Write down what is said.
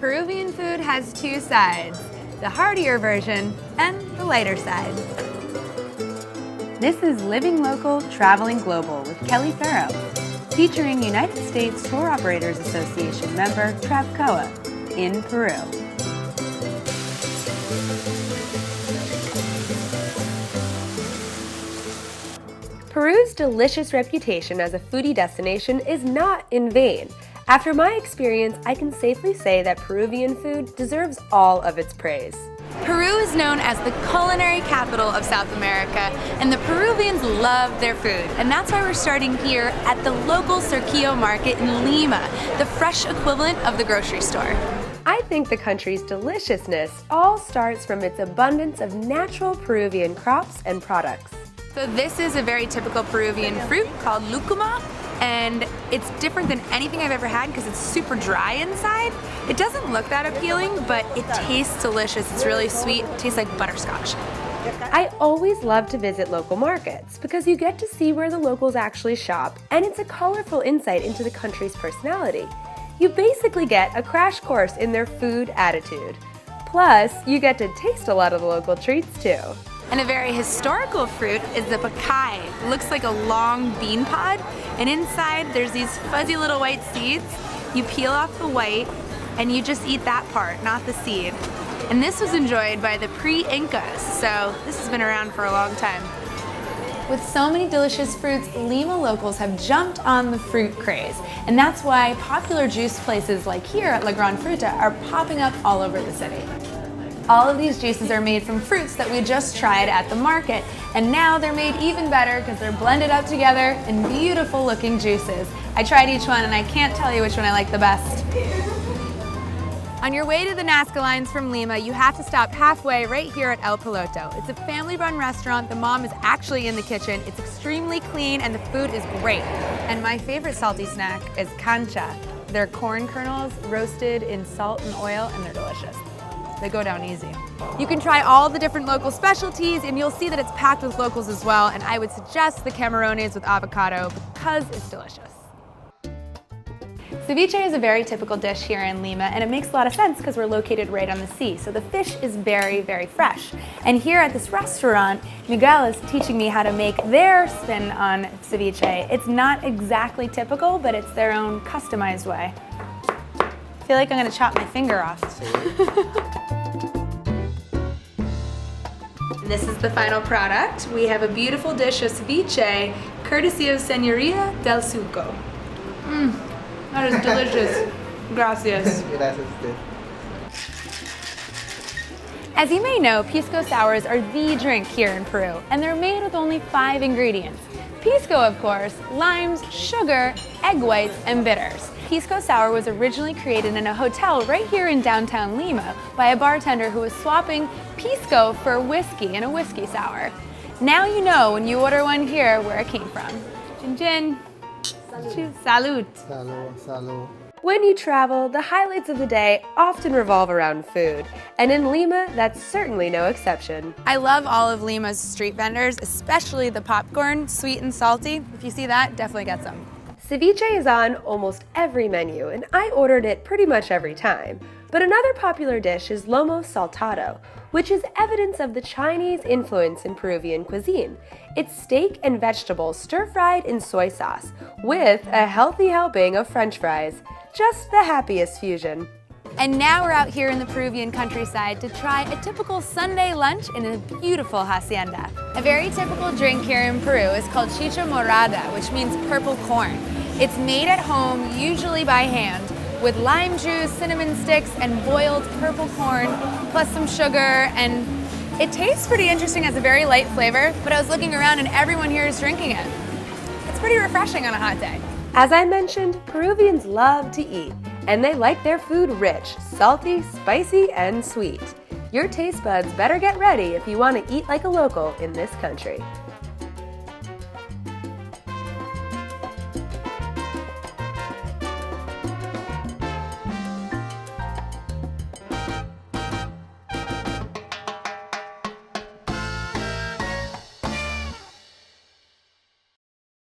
Peruvian food has two sides, the heartier version and the lighter side. This is Living Local, Traveling Global with Kelley, featuring United States Tour Operators Association member Travcoa in Peru. Peru's delicious reputation as a foodie destination is not in vain. After my experience, I can safely say that Peruvian food deserves all of its praise. Peru is known as the culinary capital of South America, and the Peruvians love their food. And that's why we're starting here at the local Cerquillo market in Lima, the fresh equivalent of the grocery store. I think the country's deliciousness all starts from its abundance of natural Peruvian crops and products. So this is a very typical Peruvian fruit called lucuma, and it's different than anything I've ever had because it's super dry inside. It doesn't look that appealing, but it tastes delicious. It's really sweet. It tastes like butterscotch. I always love to visit local markets because you get to see where the locals actually shop, and it's a colorful insight into the country's personality. You basically get a crash course in their food attitude. Plus, you get to taste a lot of the local treats too. And a very historical fruit is the pacay. It looks like a long bean pod, and inside there's these fuzzy little white seeds. You peel off the white, and you just eat that part, not the seed. And this was enjoyed by the pre-Incas, so this has been around for a long time. With so many delicious fruits, Lima locals have jumped on the fruit craze, and that's why popular juice places like here at La Gran Fruta are popping up all over the city. All of these juices are made from fruits that we just tried at the market, and now they're made even better because they're blended up together in beautiful looking juices. I tried each one and I can't tell you which one I like the best. On your way to the Nazca lines from Lima, you have to stop halfway right here at El Piloto. It's a family-run restaurant. The mom is actually in the kitchen. It's extremely clean and the food is great. And my favorite salty snack is cancha. They're corn kernels roasted in salt and oil, and they're delicious. They go down easy. You can try all the different local specialties, and you'll see that it's packed with locals as well, and I would suggest the camarones with avocado because it's delicious. Ceviche is a very typical dish here in Lima, and it makes a lot of sense because we're located right on the sea, so the fish is very, very fresh. And here at this restaurant, Miguel is teaching me how to make their spin on ceviche. It's not exactly typical, but it's their own customized way. I feel like I'm gonna chop my finger off. This is the final product. We have a beautiful dish of ceviche, courtesy of Señorita del Suco. That is delicious. Gracias. As you may know, Pisco Sours are the drink here in Peru, and they're made with only 5 ingredients. Pisco, of course, limes, sugar, egg whites, and bitters. Pisco Sour was originally created in a hotel right here in downtown Lima by a bartender who was swapping Pisco for whiskey in a whiskey sour. Now you know when you order one here where it came from. Gin gin. Salud. Salud, salud. When you travel, the highlights of the day often revolve around food, and in Lima, that's certainly no exception. I love all of Lima's street vendors, especially the popcorn, sweet and salty. If you see that, definitely get some. Ceviche is on almost every menu, and I ordered it pretty much every time. But another popular dish is lomo saltado, which is evidence of the Chinese influence in Peruvian cuisine. It's steak and vegetables stir-fried in soy sauce, with a healthy helping of French fries. Just the happiest fusion. And now we're out here in the Peruvian countryside to try a typical Sunday lunch in a beautiful hacienda. A very typical drink here in Peru is called Chicha Morada, which means purple corn. It's made at home, usually by hand, with lime juice, cinnamon sticks, and boiled purple corn, plus some sugar, and it tastes pretty interesting, has a very light flavor, but I was looking around and everyone here is drinking it. It's pretty refreshing on a hot day. As I mentioned, Peruvians love to eat, and they like their food rich, salty, spicy, and sweet. Your taste buds better get ready if you want to eat like a local in this country.